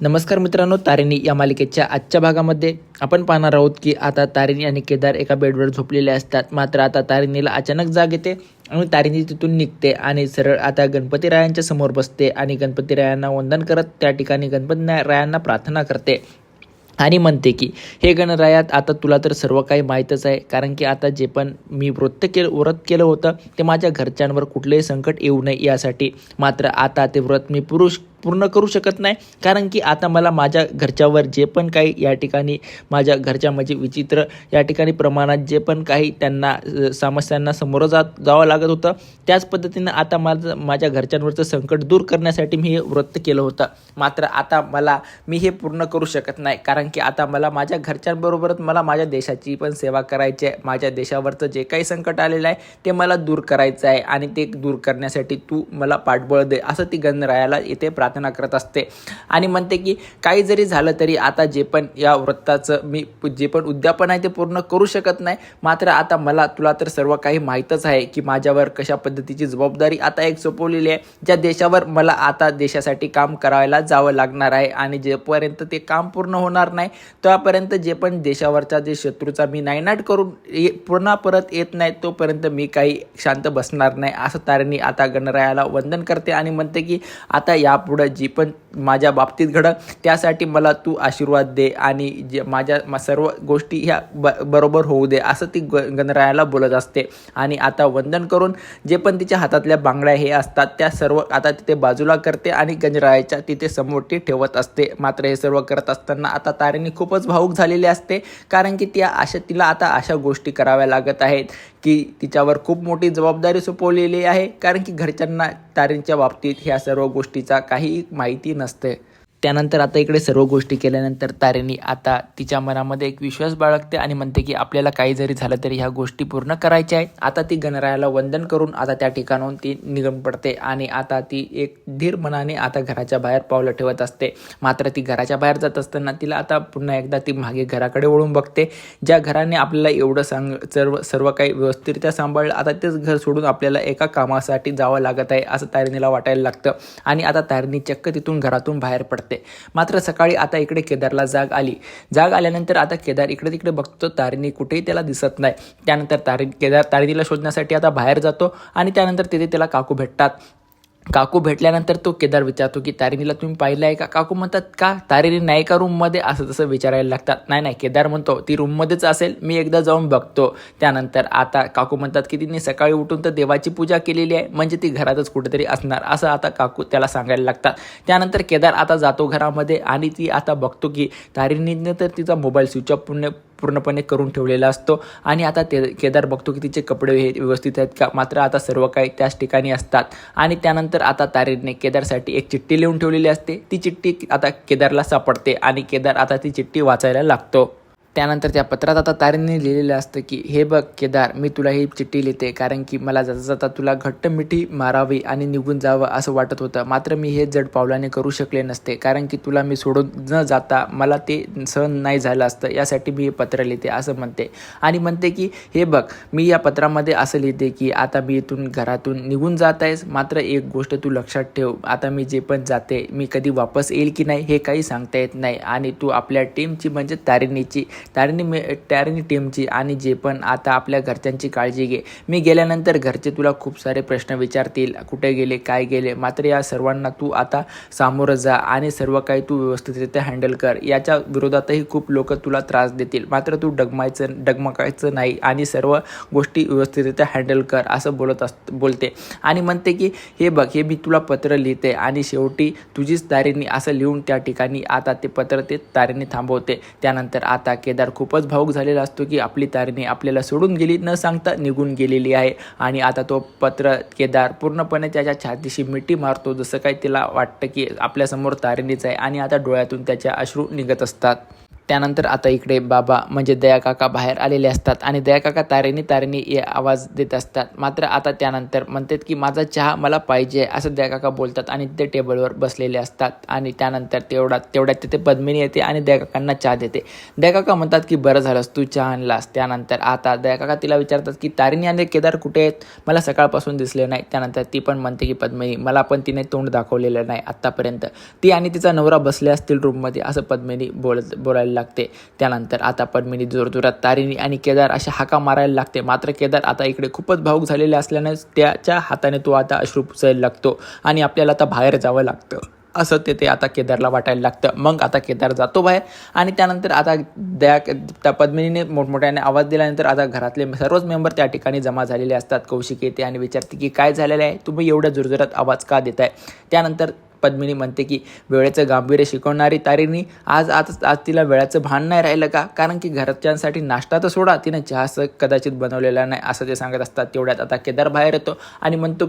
नमस्कार मित्रांनो, तारिणी या मालिकेच्या आजच्या भागामध्ये आपण पाहणार आहोत की आता तारिणी आणि केदार एका बेडवर झोपलेले असतात. मात्र आता तारिणीला अचानक जाग येते आणि तारिणी तिथून निघते आणि सरळ आता गणपतीरायांच्या समोर बसते आणि गणपतीरायांना वंदन करत त्या ठिकाणी गणपतीरायांना प्रार्थना करते आणि म्हणते की हे गणरायात, आता तुला तर सर्व काही माहीतच आहे, कारण की आता जे पण मी व्रत केलं होतं ते माझ्या घरच्यांवर कुठलंही संकट येऊ नये यासाठी. मात्र आता ते व्रत मी पूर्ण करू शकत नाही, कारण की आता मला माझ्या घरच्यावर जे पण काही या ठिकाणी माझ्या घरच्या म्हणजे विचित्र या ठिकाणी प्रमाणात जे पण काही त्यांना समस्यांना समोरं जावं लागत होतं, त्याच पद्धतीनं आता माझ्या घरच्यांवरचं संकट दूर करण्यासाठी मी हे व्रत केलं होतं. मात्र आता मी हे पूर्ण करू शकत नाही, कारण की आता मला माझ्या घरच्यांबरोबरच मला माझ्या देशाची पण सेवा करायची आहे. माझ्या देशावरचं जे काही संकट आलेलं आहे ते मला दूर करायचं आहे आणि ते दूर करण्यासाठी तू मला पाठबळ दे, असं ती गणरायाला येथे प्रार्थना करत असते आणि म्हणते की काही जरी झालं तरी आता जे पण या व्रताचं मी जे पण उद्यापन आहे ते पूर्ण करू शकत नाही. मात्र आता तुला तर सर्व काही माहीतच आहे की माझ्यावर कशा पद्धतीची जबाबदारी आता एक सोपवलेली आहे, ज्या देशावर मला आता देशासाठी काम करायला जावं लागणार आहे आणि जेपर्यंत ते काम पूर्ण होणार नाही त्यापर्यंत जे पण देशावरचा जे शत्रूचा मी नायनाट करून पुन्हा परत येत नाही तोपर्यंत मी काही शांत बसणार नाही, असं तारिणी आता गणरायाला वंदन करते आणि म्हणते की आता यापुढं जी पण माझ्या बाबतीत घडत त्यासाठी मला तू आशीर्वाद दे आणि जे माझ्या सर्व गोष्टी ह्या बरोबर होऊ दे, असं ती गणरायाला बोलत असते. आणि आता वंदन करून जे पण तिच्या हातातल्या बांगड्या हे असतात त्या सर्व आता तिथे बाजूला करते आणि गणरायाच्या तिथे समोर ती ठेवत असते. मात्र हे सर्व करत असताना आता तारिणी खूपच भावूक झालेली असते, कारण की तिला आता अशा गोष्टी कराव्या लागत आहेत की तिच्यावर खूप मोठी जबाबदारी सोपवलेली आहे, कारण की घरच्यांना तारिणीच्या बाबतीत ह्या सर्व गोष्टीचा काही माहिती नसते. त्यानंतर आता इकडे सर्व गोष्टी केल्यानंतर तारिणी आता तिच्या मनामध्ये एक विश्वास बाळगते आणि म्हणते की आपल्याला काही जरी झालं तरी ह्या गोष्टी पूर्ण करायच्या आहेत. आता ती गणरायाला वंदन करून आता त्या ठिकाणाहून ती निघून पडते आणि आता ती एक धीर मनाने आता घराच्या बाहेर पावलं ठेवत असते. मात्र ती घराच्या बाहेर जात असताना तिला आता पुन्हा एकदा ती मागे घराकडे वळून बघते. ज्या घराने आपल्याला एवढं सर्व काही व्यवस्थितरित्या सांभाळलं, आता तेच घर सोडून आपल्याला एका कामासाठी जावं लागत आहे असं तारिणीला वाटायला लागतं आणि आता तारिणी चक्क तिथून घरातून बाहेर पडते. मात्र सकाळी आता इकडे केदारला जाग आल्यानंतर आता केदार इकडे तिकडे बघतो, तारिणी कुठेही त्याला दिसत नाही. त्यानंतर केदार तारिणीला शोधण्यासाठी आता बाहेर जातो आणि त्यानंतर तिथे त्याला काकू भेटतात. काकू भेटल्यानंतर तो केदार विचारतो की तारिणीला तुम्ही पाहिलं आहे का? काकू म्हणतात का तारिणी नाही का रूममध्ये, असं तसं विचारायला लागतात. नाही केदार म्हणतो ती रूममध्येच असेल, मी एकदा जाऊन बघतो. त्यानंतर आता काकू म्हणतात की तिने सकाळी उठून तर देवाची पूजा केलेली आहे, म्हणजे ती घरातच कुठेतरी असणार, असं आता काकू त्याला सांगायला लागतात. त्यानंतर केदार आता जातो घरामध्ये आणि ती आता बघतो की तारिणीने तर तिचा मोबाईल स्विच ऑफ पूर्णपणे करून ठेवलेला असतो आणि आता केदार बघतो की तिचे कपडे हे व्यवस्थित आहेत का. मात्र आता सर्व काही त्याच ठिकाणी असतात आणि त्यानंतर आता तारिणीने केदारसाठी एक चिठ्ठी लिहून ठेवलेली असते. ती चिठ्ठी आता केदारला सापडते आणि केदार आता ती चिठ्ठी वाचायला लागतो. त्यानंतर त्या पत्रात आता तारिणीने लिहिलेलं असतं की हे बघ केदार, मी तुला ही चिठ्ठी लिहिते कारण की मला जाता जाता तुला घट्ट मिठी मारावी आणि निघून जावं असं वाटत होतं. मात्र मी हे जड पावलाने करू शकले नसते, कारण की तुला मी सोडून न जाता मला ते सहन नाही झालं असतं, यासाठी मी हे पत्र लिहिते असं म्हणते. आणि म्हणते की हे बघ, मी या पत्रामध्ये असं लिहिते की आता मी इथून घरातून निघून जात आहेस, मात्र एक गोष्ट तू लक्षात ठेव, आता मी जे पण जाते मी कधी वापस येईल की नाही हे काही सांगता येत नाही आणि तू आपल्या टीमची म्हणजे तारिणी टीमची आणि जे पण आता आपल्या घरच्यांची काळजी घे. मी गेल्यानंतर घरचे तुला खूप सारे प्रश्न विचारतील, कुठे गेले काय गेले, मात्र या सर्वांना तू आता सामोरं जा आणि सर्व काही तू व्यवस्थितरित्या हँडल कर. याच्या विरोधातही खूप लोक तुला त्रास देतील, मात्र तू डगमगायचं नाही आणि सर्व गोष्टी व्यवस्थितरित्या हँडल कर असं बोलते आणि म्हणते की हे बघ, हे मी तुला पत्र लिहिते आणि शेवटी तुझीच तारिणी असं लिहून त्या ठिकाणी आता ते पत्र तारिणी थांबवते. त्यानंतर आता केदार खूपच भावूक झालेला असतो की आपली तारिणी आपल्याला सोडून गेली, न सांगता निघून गेलेली आहे आणि आता तो पत्र केदार पूर्णपणे त्याच्या छातीशी मिठी मारतो, जसं काही तिला वाटतं की आपल्यासमोर तारिणीच आहे आणि आता डोळ्यातून त्याच्या अश्रू निघत असतात. त्यानंतर आता इकडे बाबा म्हणजे दया काका बाहेर आलेले असतात आणि दया काका तारेनी हे आवाज देत असतात. मात्र आता त्यानंतर म्हणतात की माझा चहा मला पाहिजे असं दया काका बोलतात आणि ते टेबलवर बसलेले असतात. आणि त्यानंतर तेवढ्यात तिथे पद्मिनी येते आणि दया काकांना चहा देते. दया काका म्हणतात की बरं झालंस तू चहा आणलास. त्यानंतर आता दया काका तिला विचारतात की तारिणी आणि केदार कुठे आहेत, मला सकाळपासून दिसले नाही. त्यानंतर ती पण म्हणते की पद्मिनी मला पण तिने तोंड दाखवलेलं नाही आत्तापर्यंत, ती आणि तिचा नवरा बसले असतील रूममध्ये असं पद्मिनी बोलायला लागते. त्यानंतर आता पद्मिनी जोरजोरात तारिणी आणि केदार अशा हाका मारायला लागते. मात्र केदार आता इकडे खूपच भावूक झालेले असल्याने त्याच्या हाताने तो आता अश्रू पुसायला लागतो आणि आपल्याला आता बाहेर जावं लागतं असं ते आता केदारला वाटायला लागतं. मग आता केदार जातो बाहेर आणि त्यानंतर आता त्या पद्मिनीने मोठमोठ्याने आवाज दिल्यानंतर आता घरातले सर्वच मेंबर त्या ठिकाणी जमा झालेले असतात. कौशिक येते आणि विचारते की काय झालेलं आहे, तुम्ही एवढ्या जोरजोरात आवाज का देताय. त्यानंतर पद्मिनी म्हणते की वेळेचं गांभीर्य शिकवणारी तारिणी आज तिला वेळाचं भान नाही राहिलं का, कारण की घरच्यांसाठी नाश्ता तर सोडा, तिने चहा कदाचित बनवलेला नाही असं ते सांगत असतात. तेवढ्यात आता केदार बाहेर येतो आणि म्हणतो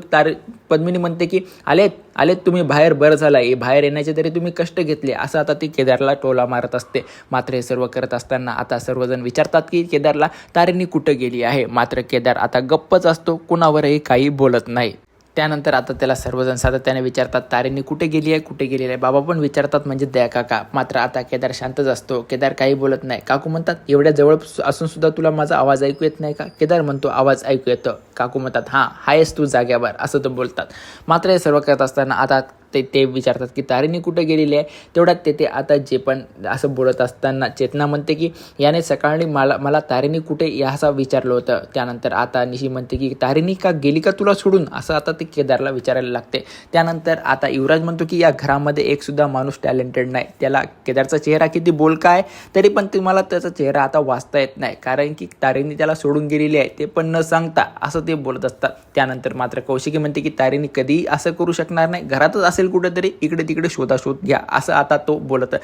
पद्मिनी म्हणते की आलेत तुम्ही बाहेर, बरं झालं बाहेर येण्याचे तरी तुम्ही कष्ट घेतले असं आता ती केदारला टोला मारत असते. मात्र हे सर्व करत असताना आता सर्वजण विचारतात की केदारला तारिणी कुठं गेली आहे. मात्र केदार आता गप्पच असतो, कुणावरही काही बोलत नाही. त्यानंतर आता त्याला सर्वजण सातत्याने विचारतात तारिणी कुठे गेली आहे. बाबा पण विचारतात म्हणजे दया काका. मात्र आता केदार शांतच असतो. केदार काही बोलत नाही. काकू म्हणतात एवढ्या जवळ असून सुद्धा तुला माझा आवाज ऐकू येत नाही का. केदार म्हणतो आवाज ऐकू येतं. काकू म्हणतात हां आहेस तू जाग्यावर असं तो बोलतात. मात्र हे सर्व करत असताना आता ते विचारतात की तारिणी कुठे गेलेली आहे. तेवढ्यात ते आता जे पण असं बोलत असताना चेतना म्हणते की याने सकाळी मला तारिणी कुठे याचा विचारलं होतं. त्यानंतर आता निशी म्हणते की तारिणी का गेली का तुला सोडून असं आता ते केदारला विचारायला लागते. त्यानंतर आता युवराज म्हणतो की या घरामध्ये एक सुद्धा माणूस टॅलेंटेड नाही. त्याला केदारचा चेहरा किती बोलका आहे तरी पण तुम्हाला त्याचा चेहरा आता वाचता येत नाही, कारण की तारिणी त्याला सोडून गेलेली आहे ते पण न सांगता असं ते बोलत असतात. त्यानंतर मात्र कौशिकी म्हणते की तारिणी कधीही असं करू शकणार नाही, घरातच असेल कुठेतरी, इकडे तिकडे शोध घ्या असं आता तो बोलत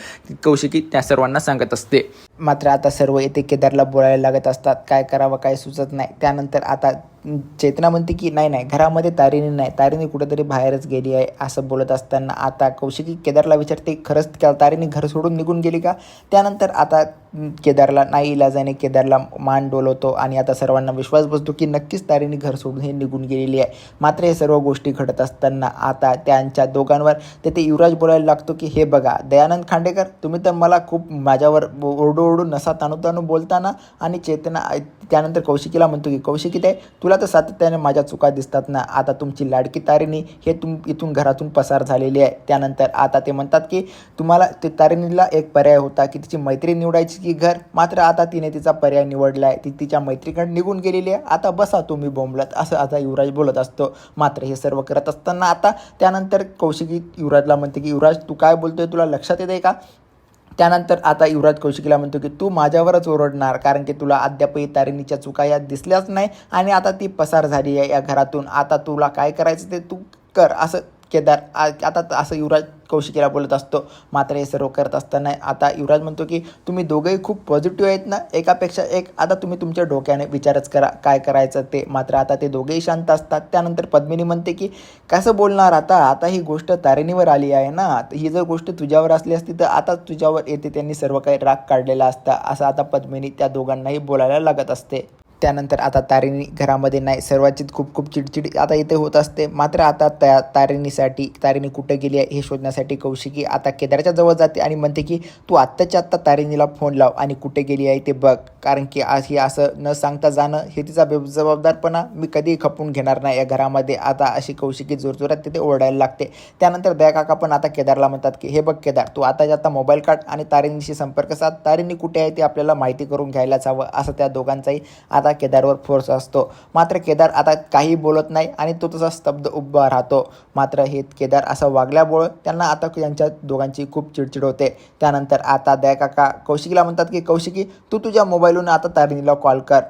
कौशिकी त्या सर्वांना सांगत असते. मात्र आता सर्व येथे केदारला बोलायला लागत असतात, काय करावं काय सुचत नाही. त्यानंतर आता चेतना म्हणते की नाही घरामध्ये तारिणी नाही, तारिणी कुठेतरी बाहेरच गेली आहे असं बोलत असताना आता कौशिकी केदारला विचारते खरंच तारिणी घर सोडून निघून गेली का. त्यानंतर आता केदारला नाही इलाजाने केदारला मान डोलवतो आणि आता सर्वांना विश्वास बसतो की नक्कीच तारिणी घर सोडून हे निघून गेलेली आहे. मात्र हे सर्व गोष्टी घडत असताना आता त्यांच्या दोघांवर ते युवराज बोलायला लागतो की हे बघा दयानंद खांडेकर, तुम्ही तर मला खूप माझ्यावर ओरडू नसा ताणू बोलताना. आणि चेतना त्यानंतर कौशिकीला म्हणतो की कौशिकी ते तुला तर सातत्याने माझ्या चुका दिसतात ना. आता तुमची लाडकी तारिणी हे इथून घरातून पसार झालेली आहे. त्यानंतर आता ते म्हणतात की तुम्हाला ते तारिणीला एक पर्याय होता की तिची मैत्री निवडायची की घर, मात्र आता तिने तिचा पर्याय निवडला आहे, ती तिच्या मैत्रीकडे निघून गेलेली आहे, आता बसा तुम्ही बोंबलत असं आता युवराज बोलत असतो. मात्र हे सर्व करत असताना आता त्यानंतर कौशिकी युवराजला म्हणते की युवराज तू काय बोलतोय, तुला लक्षात येते का. त्यानंतर आता युवराज कौशिकीला म्हणतो की तू माझ्यावरच ओरडणार, कारण की तुला अद्यापही तारिणीच्या चुका या दिसल्याच नाही आणि आता ती पसार झाली आहे या घरातून, आता तुला काय करायचं ते तू कर असं केदार आता असं युवराज कौशिकीला बोलत असतो. मात्र हे सर्व करत असताना आता युवराज म्हणतो की तुम्ही दोघंही खूप पॉझिटिव्ह आहेत ना, एकापेक्षा एक, आता तुम्ही तुमच्या डोक्याने विचारच करा काय करायचं ते. मात्र आता ते दोघेही शांत असतात. त्यानंतर पद्मिनी म्हणते की कसं बोलणार आता ही गोष्ट तारिणीवर आली आहे ना, ही जर गोष्ट तुझ्यावर असली असती तर आता तुझ्यावर येते त्यांनी सर्व काही राग काढलेला असता असं आता पद्मिनी त्या दोघांनाही बोलायला लागत असते. त्यानंतर आता तारिणी घरामध्ये नाही, सर्वांचीच खूप चिडचिड आता इथे होत असते. मात्र आता तारिणी कुठे गेली आहे हे शोधण्यासाठी कौशिकी आता केदारच्या जवळ जाते आणि म्हणते की तू आत्ताच्या आत्ता तारिणीला फोन लाव आणि कुठे गेली आहे ते बघ, कारण की आज ही असं न सांगता जाणं हे तिचा बेजबाबदारपणा मी कधी खपून घेणार नाही या घरामध्ये. आता अशी कौशिकी जोरजोरात तिथे ओरडायला लागते. त्यानंतर दया काका पण आता केदारला म्हणतात की हे बघ केदार, तू आता मोबाईल काढ आणि तारिणीशी संपर्क साध, तारिणी कुठे आहे ते आपल्याला माहिती करून घ्यायलाच हवं असं त्या दोघांचाही आता केदारवर फोर्स असतो. मात्र केदार आता काही बोलत नाही आणि तो तसा स्तब्ध उभा राहतो. मात्र हे केदार असं वागल्यामुळं त्यांना आता यांच्या दोघांची खूप चिडचिड होते. त्यानंतर आता दया काका कौशिकीला म्हणतात की कौशिकी तू तुझ्या मोबाईलवरून आता तारिणीला कॉल कर.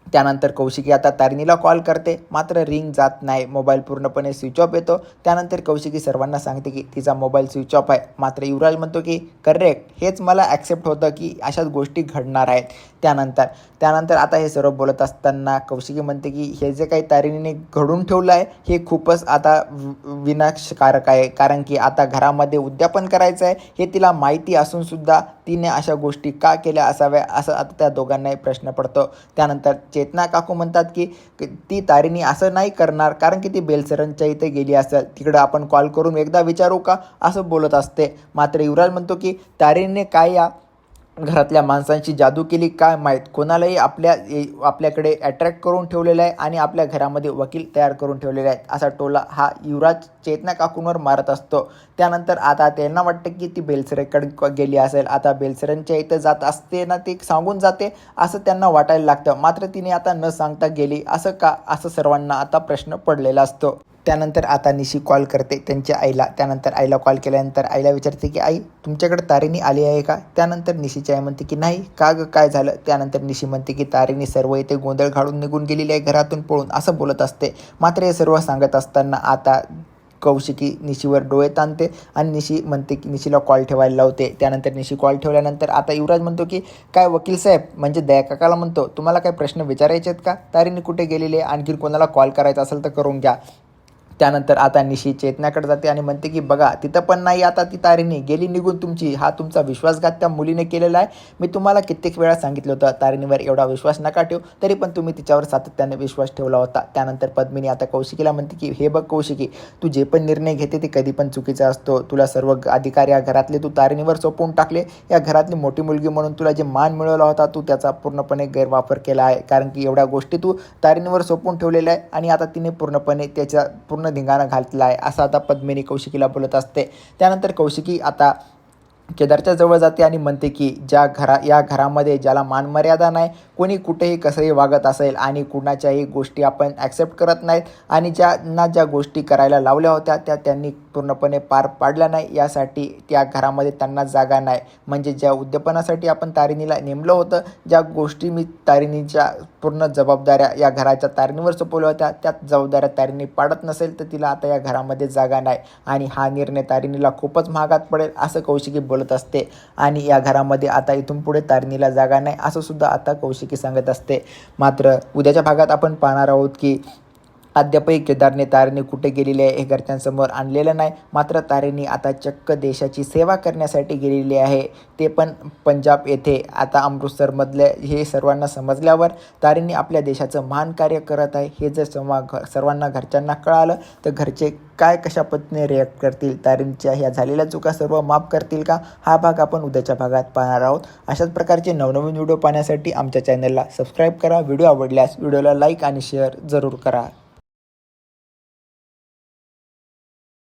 त्यानंतर कौशिकी आता तारिणीला कॉल करते, मात्र रिंग जात नाही. मोबाईल पूर्णपणे स्विच ऑफ येतो. त्यानंतर कौशिकी सर्वांना सांगते की तिचा मोबाईल स्विच ऑफ आहे. मात्र युवराज म्हणतो की करेक्ट, हेच मला ॲक्सेप्ट होतं की अशाच गोष्टी घडणार आहेत. त्यानंतर आता हे सर्व बोलत असताना कौशिकी म्हणते की हे जे काही तारिणीने घडून ठेवलं आहे हे खूपच आता विनाशकारक आहे, कारण की आता घरामध्ये उद्यापन करायचं आहे हे तिला माहिती असूनसुद्धा तिने अशा गोष्टी का केल्या असाव्या, असं आता त्या दोघांनाही प्रश्न पडतो. त्यानंतर चेतना काकू म्हणतात की ती तारिणी असं नाही करणार, कारण की ती बेलसरांच्या इथे गेली असेल, तिकडं आपण कॉल करून एकदा विचारू का, असं बोलत असते. मात्र युवराज म्हणतो की तारिणीने काय या घरातल्या माणसांची जादू केली काय माहीत, कोणालाही आपल्याकडे अट्रॅक्ट करून ठेवलेलं आहे आणि आपल्या घरामध्ये वकील तयार करून ठेवलेले आहेत, असा टोला हा युवराज चेतना काकूंवर मारत असतो. त्यानंतर आता त्यांना वाटतं की ती बेलसरेकडे गेली असेल, आता बेलसरांच्या इथं जात असते ना, ती सांगून जाते असं त्यांना वाटायला लागतं. मात्र तिने आता न सांगता गेली असं का, असं सर्वांना आता प्रश्न पडलेला असतो. त्यानंतर आता निशी कॉल करते त्यांच्या आईला. त्यानंतर आईला कॉल केल्यानंतर आईला विचारते की आई, तुमच्याकडे तारिणी आली आहे का. त्यानंतर निशीची आई म्हणते की नाही, का गं काय झालं. त्यानंतर निशी म्हणते की तारिणी सर्व इथे गोंधळ घालून निघून गेलेली आहे घरातून पळून, असं बोलत असते. मात्र हे सर्व सांगत असताना आता कौशिकी निशीवर डोळे ताणते आणि निशी म्हणते की निशीला कॉल ठेवायला लावते. त्यानंतर निशी कॉल ठेवल्यानंतर आता युवराज म्हणतो की काय वकील साहेब, म्हणजे दयाकाकाला म्हणतो, तुम्हाला काय प्रश्न विचारायचे आहेत का, तारिणी कुठे गेलेली आहे, आणखी कोणाला कॉल करायचा असेल तर करून घ्या. त्यानंतर आता निशी चेतनाकडे जाते आणि म्हणते की बघा तिथं पण नाही, आता ती तारिणी गेली निघून तुमची, हा तुमचा विश्वासघात त्या मुलीने केलेला आहे. मी तुम्हाला कित्येक वेळा सांगितलं होतं तारिणीवर एवढा विश्वास नका ठेवू, तरी पण तुम्ही तिच्यावर सातत्याने विश्वास ठेवला होता. त्यानंतर पद्मिनी आता कौशिकीला म्हणते की हे बघ कौशिकी, तू जे पण निर्णय घेते ते कधी पण चुकीचा असतो. तुला सर्व अधिकार या घरातले तू तारिणीवर सोपवून टाकले. या घरातली मोठी मुलगी म्हणून तुला जे मान मिळवला होता तू त्याचा पूर्णपणे गैरवापर केला आहे, कारण की एवढ्या गोष्टी तू तारिणीवर सोपवून ठेवलेल्या आहे आणि आता तिने पूर्णपणे त्याच्या पूर्ण धिंगाणा घातला आहे, असं आता पद्मिनी कौशिकीला बोलत असते. त्यानंतर कौशिकी आता केदारच्या जवळ जाते आणि म्हणते की या घरामध्ये ज्याला मानमर्यादा नाही, कोणी कुठेही कसंही वागत असेल आणि कुणाच्याही गोष्टी आपण ॲक्सेप्ट करत नाहीत आणि ज्या गोष्टी करायला लावल्या होत्या त्या त्यांनी पूर्णपणे पार पाडल्या नाही, यासाठी त्या घरामध्ये त्यांना जागा नाही. म्हणजे ज्या उद्यापनासाठी आपण तारिणीला नेमलं होतं, ज्या गोष्टी मी तारिणीच्या पूर्ण जबाबदाऱ्या या घराच्या तारिणीवर सोपवल्या होत्या, त्या जबाबदाऱ्या तारिणी पाडत नसेल तर तिला आता या घरामध्ये जागा नाही आणि हा निर्णय तारिणीला खूपच महागात पडेल, असं कौशिकी बोलत असते. आणि या घरामध्ये आता इथून पुढे तारिणीला जागा नाही, असं सुद्धा आता कौशिकी सांगत असते. मात्र उद्याच्या भागात आपण पाहणार आहोत की अद्यापही केदारने तारिणी कुठे गेलेली आहे हे घरच्यांसमोर आणलेलं नाही. मात्र तारिणी आता चक्क देशाची सेवा करण्यासाठी गेलेली आहे, ते पण पंजाब येथे. आता अमृतसरमधले हे सर्वांना समजल्यावर तारिणी आपल्या देशाचं महान कार्य करत आहे हे जर सर्वांना घरच्यांना कळालं तर घरचे काय कशा पद्धतीने रिॲक्ट करतील, तारिणीच्या ह्या झालेल्या चुका सर्व माफ करतील का, हा भाग आपण उद्याच्या भागात पाहणार आहोत. अशाच प्रकारचे नवनवीन व्हिडिओ पाहण्यासाठी आमच्या चॅनलला सबस्क्राईब करा. व्हिडिओ आवडल्यास व्हिडिओला लाईक आणि शेअर जरूर करा.